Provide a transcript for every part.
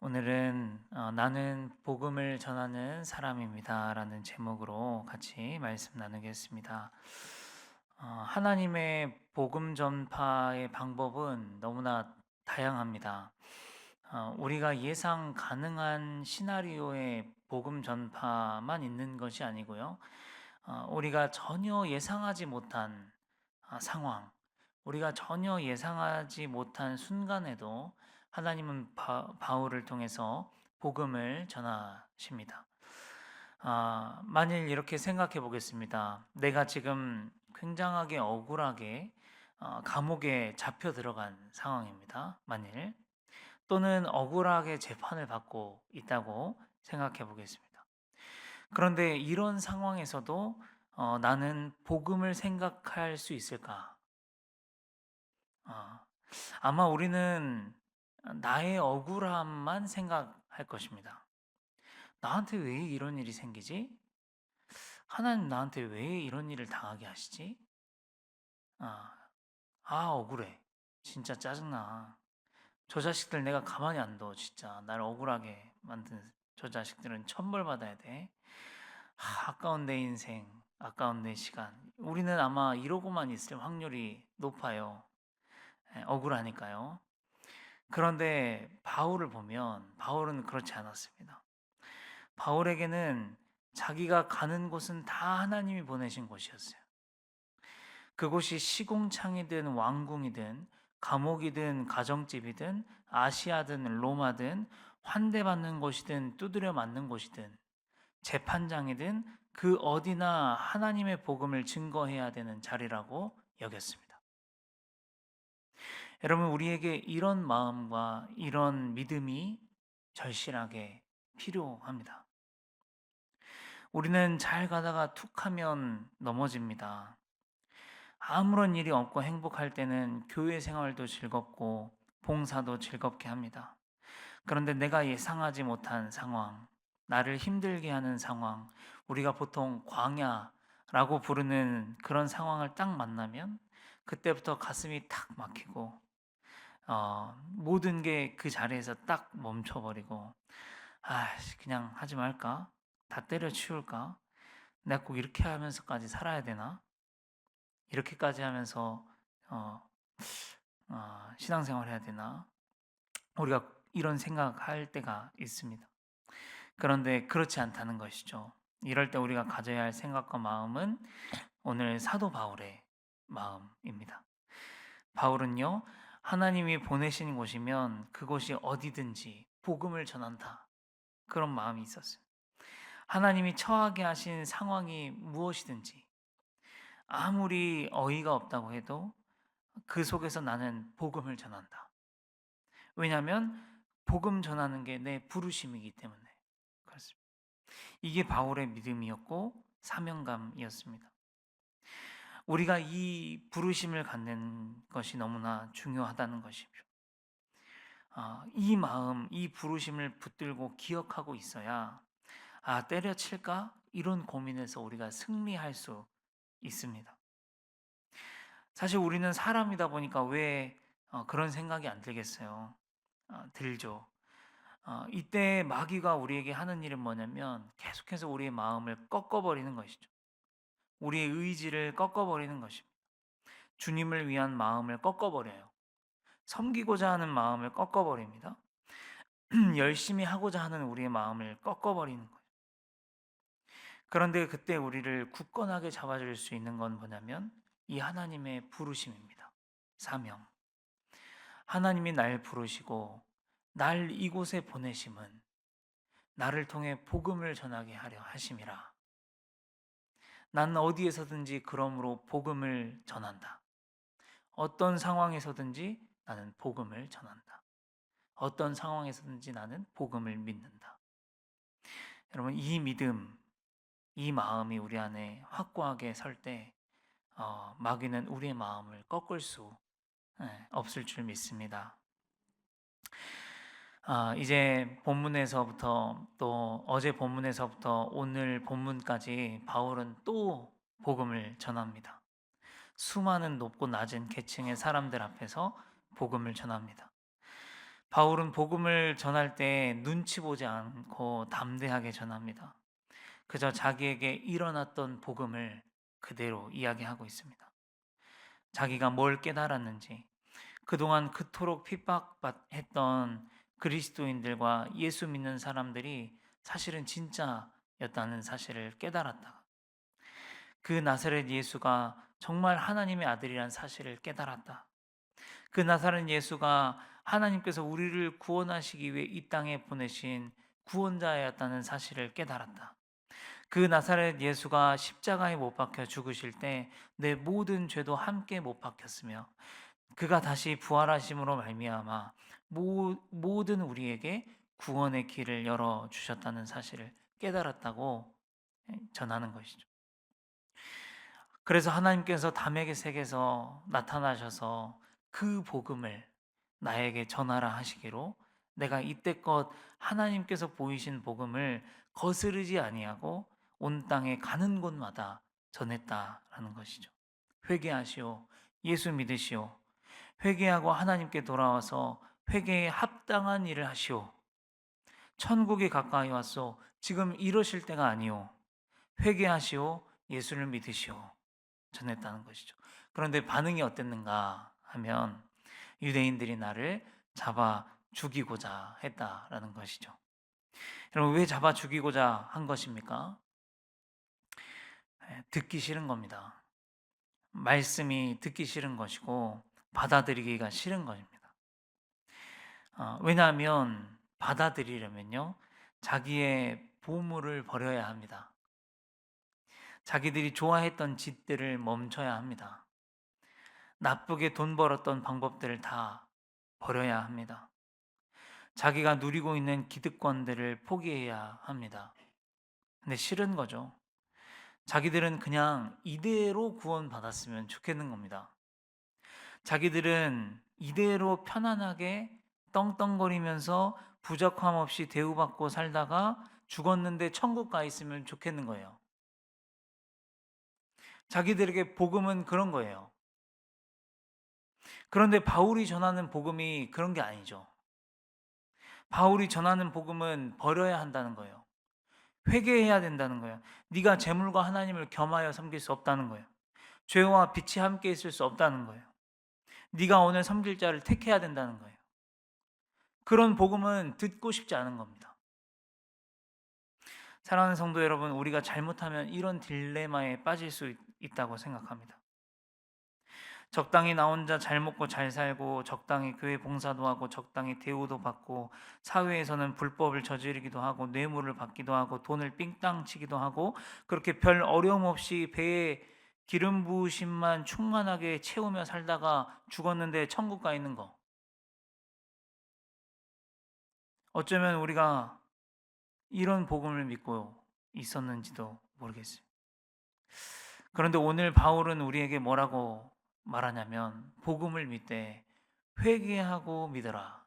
오늘은 나는 복음을 전하는 사람입니다라는 제목으로 같이 말씀 나누겠습니다. 하나님의 복음 전파의 방법은 너무나 다양합니다. 우리가 예상 가능한 시나리오의 복음 전파만 있는 것이 아니고요. 우리가 전혀 예상하지 못한 상황, 우리가 전혀 예상하지 못한 순간에도 하나님은 바울을 통해서 복음을 전하십니다. 만일 이렇게 생각해 보겠습니다. 내가 지금 굉장하게 억울하게 감옥에 잡혀 들어간 상황입니다. 만일 또는 억울하게 재판을 받고 있다고 생각해 보겠습니다. 그런데 이런 상황에서도 나는 복음을 생각할 수 있을까? 어, 아마 우리는 나의 억울함만 생각할 것입니다. 나한테 왜 이런 일이 생기지? 하나님 나한테 왜 이런 일을 당하게 하시지? 아, 억울해. 진짜 짜증나. 저 자식들 내가 가만히 안 둬. 진짜 날 억울하게 만든 저 자식들은 천벌 받아야 돼. 아까운 내 인생, 아까운 내 시간. 우리는 아마 이러고만 있을 확률이 높아요. 억울하니까요. 그런데 바울을 보면 바울은 그렇지 않았습니다. 바울에게는 자기가 가는 곳은 다 하나님이 보내신 곳이었어요. 그곳이 시궁창이든 왕궁이든 감옥이든 가정집이든 아시아든 로마든 환대받는 곳이든 두드려 맞는 곳이든 재판장이든 그 어디나 하나님의 복음을 증거해야 되는 자리라고 여겼습니다. 여러분, 우리에게 이런 마음과 이런 믿음이 절실하게 필요합니다. 우리는 잘 가다가 툭 하면 넘어집니다. 아무런 일이 없고 행복할 때는 교회 생활도 즐겁고 봉사도 즐겁게 합니다. 그런데 내가 예상하지 못한 상황, 나를 힘들게 하는 상황, 우리가 보통 광야라고 부르는 그런 상황을 딱 만나면 그때부터 가슴이 탁 막히고 모든 게 그 자리에서 딱 멈춰버리고 그냥 하지 말까? 다 때려치울까? 내가 꼭 이렇게 하면서까지 살아야 되나? 이렇게까지 하면서 어, 신앙생활 해야 되나? 우리가 이런 생각할 때가 있습니다. 그런데 그렇지 않다는 것이죠. 이럴 때 우리가 가져야 할 생각과 마음은 오늘 사도 바울의 마음입니다. 바울은요, 하나님이 보내신 곳이면 그곳이 어디든지 복음을 전한다. 그런 마음이 있었어요. 하나님이 처하게 하신 상황이 무엇이든지 아무리 어이가 없다고 해도 그 속에서 나는 복음을 전한다. 왜냐하면 복음 전하는 게 내 부르심이기 때문에 그렇습니다. 이게 바울의 믿음이었고 사명감이었습니다. 우리가 이 부르심을 갖는 것이 너무나 중요하다는 것이죠. 이 마음, 이 부르심을 붙들고 기억하고 있어야 때려칠까? 이런 고민에서 우리가 승리할 수 있습니다. 사실 우리는 사람이다 보니까 왜 그런 생각이 안 들겠어요? 들죠. 이때 마귀가 우리에게 하는 일은 뭐냐면 계속해서 우리의 마음을 꺾어버리는 것이죠. 우리의 의지를 꺾어버리는 것입니다. 주님을 위한 마음을 꺾어버려요. 섬기고자 하는 마음을 꺾어버립니다. 열심히 하고자 하는 우리의 마음을 꺾어버리는 거예요. 그런데 그때 우리를 굳건하게 잡아줄 수 있는 건 뭐냐면 이 하나님의 부르심입니다. 사명. 하나님이 날 부르시고 날 이곳에 보내심은 나를 통해 복음을 전하게 하려 하심이라. 나는 어디에서든지 그러므로 복음을 전한다. 어떤 상황에서든지 나는 복음을 전한다. 어떤 상황에서든지 나는 복음을 믿는다. 여러분, 이 믿음, 이 마음이 우리 안에 확고하게 설 때, 마귀는 우리의 마음을 꺾을 수 없을 줄 믿습니다. 이제 본문에서부터 또 어제 본문에서부터 오늘 본문까지 바울은 또 복음을 전합니다. 수많은 높고 낮은 계층의 사람들 앞에서 복음을 전합니다. 바울은 복음을 전할 때 눈치 보지 않고 담대하게 전합니다. 그저 자기에게 일어났던 복음을 그대로 이야기하고 있습니다. 자기가 뭘 깨달았는지, 그동안 그토록 핍박했던 그리스도인들과 예수 믿는 사람들이 사실은 진짜였다는 사실을 깨달았다. 그 나사렛 예수가 정말 하나님의 아들이란 사실을 깨달았다. 그 나사렛 예수가 하나님께서 우리를 구원하시기 위해 이 땅에 보내신 구원자였다는 사실을 깨달았다. 그 나사렛 예수가 십자가에 못 박혀 죽으실 때 내 모든 죄도 함께 못 박혔으며 그가 다시 부활하심으로 말미암아 모든 우리에게 구원의 길을 열어 주셨다는 사실을 깨달았다고 전하는 것이죠. 그래서 하나님께서 담에색에서 나타나셔서 그 복음을 나에게 전하라 하시기로 내가 이때껏 하나님께서 보이신 복음을 거스르지 아니하고 온 땅에 가는 곳마다 전했다라는 것이죠. 회개하시오. 예수 믿으시오. 회개하고 하나님께 돌아와서 회개에 합당한 일을 하시오. 천국이 가까이 왔소. 지금 이러실 때가 아니오. 회개하시오. 예수를 믿으시오. 전했다는 것이죠. 그런데 반응이 어땠는가 하면 유대인들이 나를 잡아 죽이고자 했다라는 것이죠. 여러분, 왜 잡아 죽이고자 한 것입니까? 듣기 싫은 겁니다. 말씀이 듣기 싫은 것이고 받아들이기가 싫은 것입니다. 왜냐하면 받아들이려면요, 자기의 보물을 버려야 합니다. 자기들이 좋아했던 짓들을 멈춰야 합니다. 나쁘게 돈 벌었던 방법들을 다 버려야 합니다. 자기가 누리고 있는 기득권들을 포기해야 합니다. 근데 싫은 거죠. 자기들은 그냥 이대로 구원받았으면 좋겠는 겁니다. 자기들은 이대로 편안하게 떵떵거리면서 부족함 없이 대우받고 살다가 죽었는데 천국 가 있으면 좋겠는 거예요. 자기들에게 복음은 그런 거예요. 그런데 바울이 전하는 복음이 그런 게 아니죠. 바울이 전하는 복음은 버려야 한다는 거예요. 회개해야 된다는 거예요. 네가 재물과 하나님을 겸하여 섬길 수 없다는 거예요. 죄와 빛이 함께 있을 수 없다는 거예요. 네가 오늘 섬길 자를 택해야 된다는 거예요. 그런 복음은 듣고 싶지 않은 겁니다. 사랑하는 성도 여러분, 우리가 잘못하면 이런 딜레마에 빠질 수 있다고 생각합니다. 적당히 나 혼자 잘 먹고 잘 살고 적당히 교회 봉사도 하고 적당히 대우도 받고 사회에서는 불법을 저지르기도 하고 뇌물을 받기도 하고 돈을 삥땅 치기도 하고 그렇게 별 어려움 없이 배에 기름 부으심만 충만하게 채우며 살다가 죽었는데 천국 가 있는 거. 어쩌면 우리가 이런 복음을 믿고 있었는지도 모르겠어요. 그런데 오늘 바울은 우리에게 뭐라고 말하냐면 복음을 믿되 회개하고 믿으라.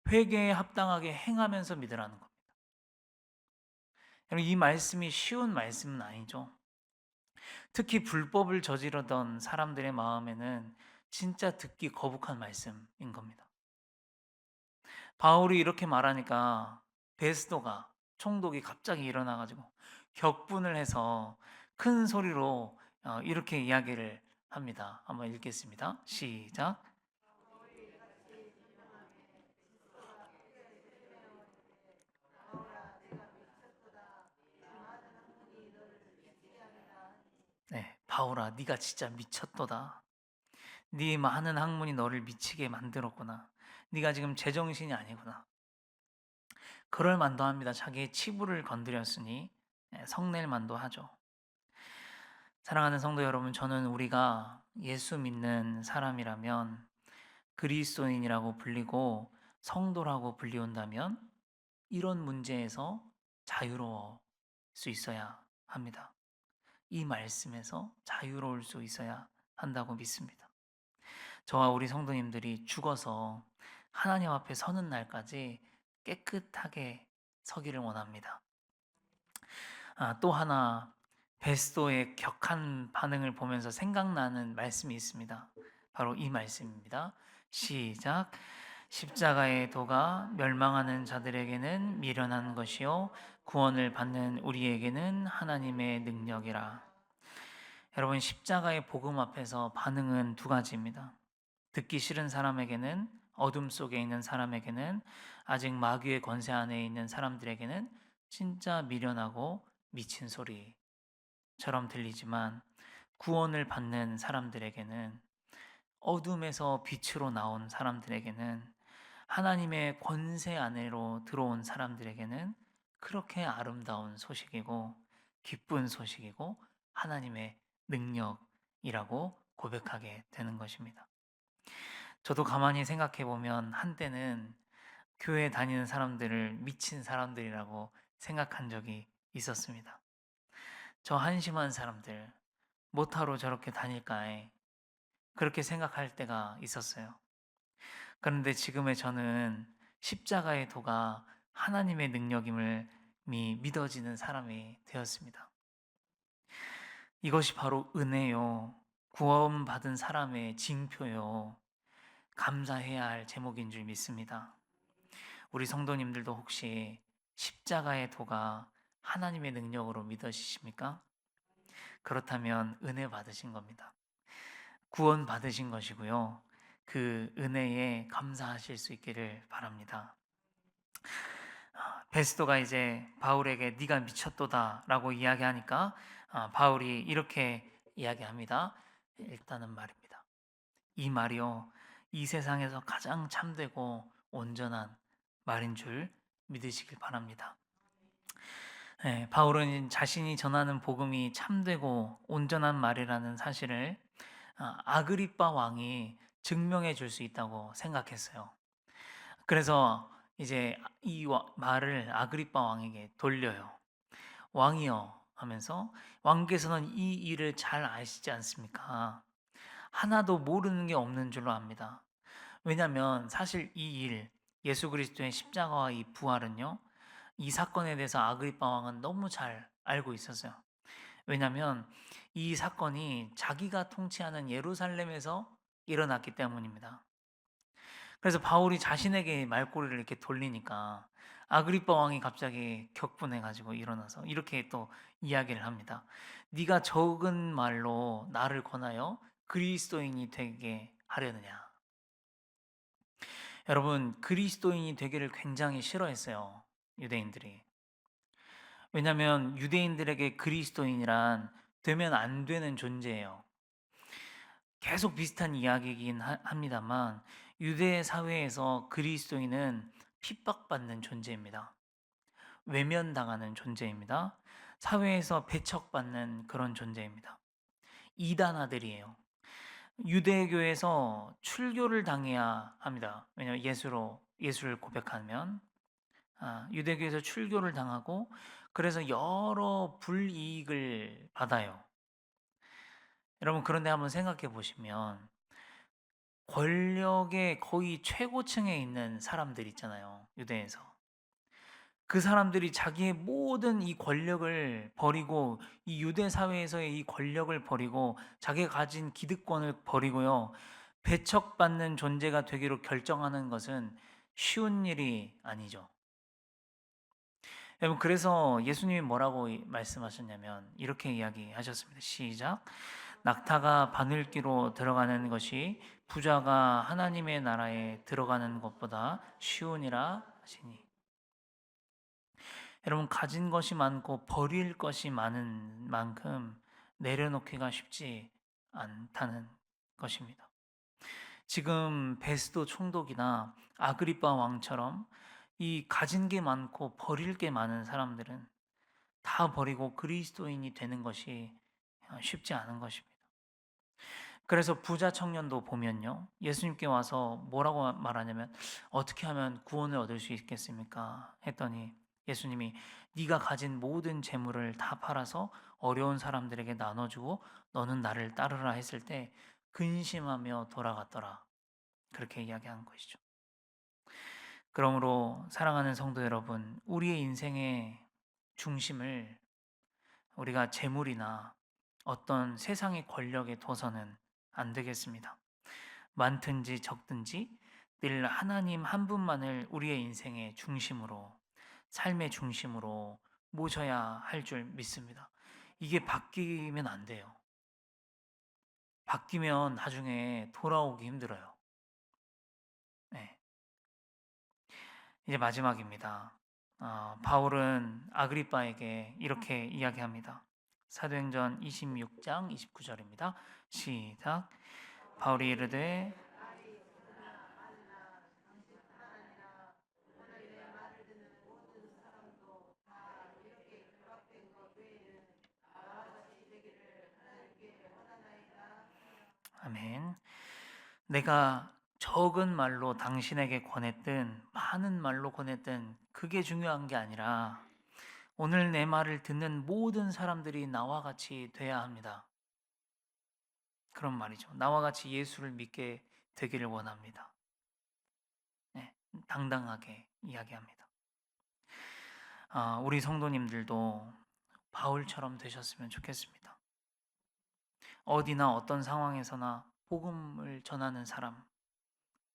회개에 합당하게 행하면서 믿으라는 겁니다. 여러분, 이 말씀이 쉬운 말씀은 아니죠. 특히 불법을 저지르던 사람들의 마음에는 진짜 듣기 거북한 말씀인 겁니다. 바울이 이렇게 말하니까 베스도가 총독이 갑자기 일어나가지고 격분을 해서 큰 소리로 이렇게 이야기를 합니다. 한번 읽겠습니다. 시작. 네, 바울아, 네가 진짜 미쳤도다. 네 많은 학문이 너를 미치게 만들었구나. 네가 지금 제정신이 아니구나. 그럴 만도 합니다. 자기의 치부를 건드렸으니 성낼 만도 하죠. 사랑하는 성도 여러분, 저는 우리가 예수 믿는 사람이라면 그리스도인이라고 불리고 성도라고 불리운다면 이런 문제에서 자유로울 수 있어야 합니다. 이 말씀에서 자유로울 수 있어야 한다고 믿습니다. 저와 우리 성도님들이 죽어서 하나님 앞에 서는 날까지 깨끗하게 서기를 원합니다. 또 하나 베스도의 격한 반응을 보면서 생각나는 말씀이 있습니다. 바로 이 말씀입니다. 시작. 십자가의 도가 멸망하는 자들에게는 미련한 것이요 구원을 받는 우리에게는 하나님의 능력이라. 여러분, 십자가의 복음 앞에서 반응은 두 가지입니다. 듣기 싫은 사람에게는, 어둠 속에 있는 사람에게는, 아직 마귀의 권세 안에 있는 사람들에게는 진짜 미련하고 미친 소리처럼 들리지만, 구원을 받는 사람들에게는, 어둠에서 빛으로 나온 사람들에게는, 하나님의 권세 안으로 들어온 사람들에게는 그렇게 아름다운 소식이고 기쁜 소식이고 하나님의 능력이라고 고백하게 되는 것입니다. 저도 가만히 생각해 보면 한때는 교회 다니는 사람들을 미친 사람들이라고 생각한 적이 있었습니다. 저 한심한 사람들, 뭐하러 저렇게 다닐까에 그렇게 생각할 때가 있었어요. 그런데 지금의 저는 십자가의 도가 하나님의 능력임을 믿어지는 사람이 되었습니다. 이것이 바로 은혜요. 구원받은 사람의 징표요. 감사해야 할 제목인 줄 믿습니다. 우리 성도님들도 혹시 십자가의 도가 하나님의 능력으로 믿으십니까? 그렇다면 은혜 받으신 겁니다. 구원 받으신 것이고요. 그 은혜에 감사하실 수 있기를 바랍니다. 베스도가 이제 바울에게 네가 미쳤도다라고 이야기하니까 바울이 이렇게 이야기합니다. 일단은 말입니다. 이 말이요, 이 세상에서 가장 참되고 온전한 말인 줄 믿으시길 바랍니다. 네, 바울은 자신이 전하는 복음이 참되고 온전한 말이라는 사실을 아그리빠 왕이 증명해 줄 수 있다고 생각했어요. 그래서 이제 이 말을 아그리빠 왕에게 돌려요. 왕이여 하면서, 왕께서는 이 일을 잘 아시지 않습니까? 하나도 모르는 게 없는 줄로 압니다. 왜냐하면 사실 이 일, 예수 그리스도의 십자가와 이 부활은요, 이 사건에 대해서 아그리빠 왕은 너무 잘 알고 있었어요. 왜냐하면 이 사건이 자기가 통치하는 예루살렘에서 일어났기 때문입니다. 그래서 바울이 자신에게 말꼬리를 이렇게 돌리니까 아그리빠 왕이 갑자기 격분해 가지고 일어나서 이렇게 또 이야기를 합니다. 네가 적은 말로 나를 권하여 그리스도인이 되게 하려느냐. 여러분, 그리스도인이 되기를 굉장히 싫어했어요. 유대인들이. 왜냐하면 유대인들에게 그리스도인이란 되면 안 되는 존재예요. 계속 비슷한 이야기이긴 합니다만 유대 사회에서 그리스도인은 핍박받는 존재입니다. 외면당하는 존재입니다. 사회에서 배척받는 그런 존재입니다. 이단아들이에요. 유대교에서 출교를 당해야 합니다. 왜냐하면 예수를 고백하면 유대교에서 출교를 당하고 그래서 여러 불이익을 받아요. 여러분, 그런데 한번 생각해 보시면 권력의 거의 최고층에 있는 사람들 있잖아요. 유대에서. 그 사람들이 자기의 모든 이 권력을 버리고 이 유대 사회에서의 이 권력을 버리고 자기가 가진 기득권을 버리고요. 배척받는 존재가 되기로 결정하는 것은 쉬운 일이 아니죠. 여러분, 그래서 예수님이 뭐라고 말씀하셨냐면 이렇게 이야기하셨습니다. 시작. 낙타가 바늘기로 들어가는 것이 부자가 하나님의 나라에 들어가는 것보다 쉬우니라 하시니. 여러분, 가진 것이 많고 버릴 것이 많은 만큼 내려놓기가 쉽지 않다는 것입니다. 지금 베스도 총독이나 아그리빠 왕처럼 이 가진 게 많고 버릴 게 많은 사람들은 다 버리고 그리스도인이 되는 것이 쉽지 않은 것입니다. 그래서 부자 청년도 보면요, 예수님께 와서 뭐라고 말하냐면 어떻게 하면 구원을 얻을 수 있겠습니까? 했더니 예수님이 네가 가진 모든 재물을 다 팔아서 어려운 사람들에게 나눠주고 너는 나를 따르라 했을 때 근심하며 돌아갔더라. 그렇게 이야기한 것이죠. 그러므로 사랑하는 성도 여러분, 우리의 인생의 중심을 우리가 재물이나 어떤 세상의 권력에 둬서는 안 되겠습니다. 많든지 적든지 늘 하나님 한 분만을 우리의 인생의 중심으로, 삶의 중심으로 모셔야 할 줄 믿습니다. 이게 바뀌면 안 돼요. 바뀌면 나중에 돌아오기 힘들어요. 네. 이제 마지막입니다. 바울은 아그리빠에게 이렇게 이야기합니다. 사도행전 26장 29절입니다. 시작. 바울이 이르되 아멘. 내가 적은 말로 당신에게 권했든 많은 말로 권했든 그게 중요한 게 아니라 오늘 내 말을 듣는 모든 사람들이 나와 같이 돼야 합니다. 그런 말이죠. 나와 같이 예수를 믿게 되기를 원합니다. 네, 당당하게 이야기합니다. 우리 성도님들도 바울처럼 되셨으면 좋겠습니다. 어디나 어떤 상황에서나 복음을 전하는 사람,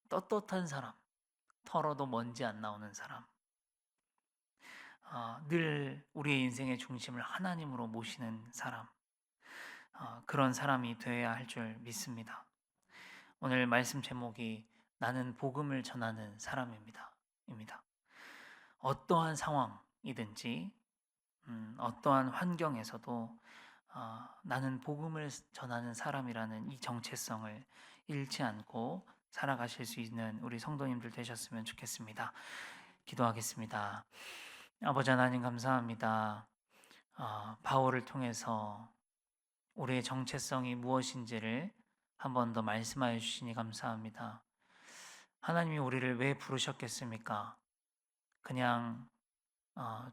떳떳한 사람, 털어도 먼지 안 나오는 사람, 늘 우리의 인생의 중심을 하나님으로 모시는 사람, 그런 사람이 되어야 할 줄 믿습니다. 오늘 말씀 제목이 나는 복음을 전하는 사람입니다. 입니다. 어떠한 상황이든지 어떠한 환경에서도 나는 복음을 전하는 사람이라는 이 정체성을 잃지 않고 살아가실 수 있는 우리 성도님들 되셨으면 좋겠습니다. 기도하겠습니다. 아버지 하나님 감사합니다. 바울을 통해서 우리의 정체성이 무엇인지를 한 번 더 말씀하여 주시니 감사합니다. 하나님이 우리를 왜 부르셨겠습니까? 그냥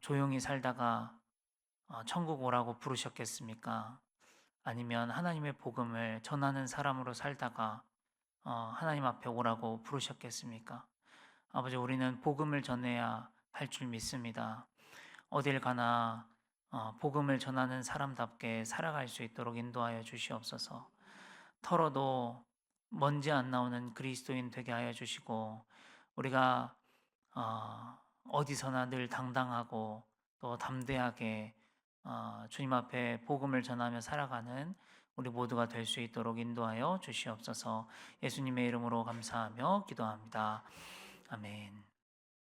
조용히 살다가 천국 오라고 부르셨겠습니까? 아니면 하나님의 복음을 전하는 사람으로 살다가 하나님 앞에 오라고 부르셨겠습니까? 아버지, 우리는 복음을 전해야 할 줄 믿습니다. 어딜 가나 복음을 전하는 사람답게 살아갈 수 있도록 인도하여 주시옵소서. 털어도 먼지 안 나오는 그리스도인 되게 하여 주시고 우리가 어디서나 늘 당당하고 또 담대하게 주님 앞에 복음을 전하며 살아가는 우리 모두가 될 수 있도록 인도하여 주시옵소서. 예수님의 이름으로 감사하며 기도합니다. 아멘.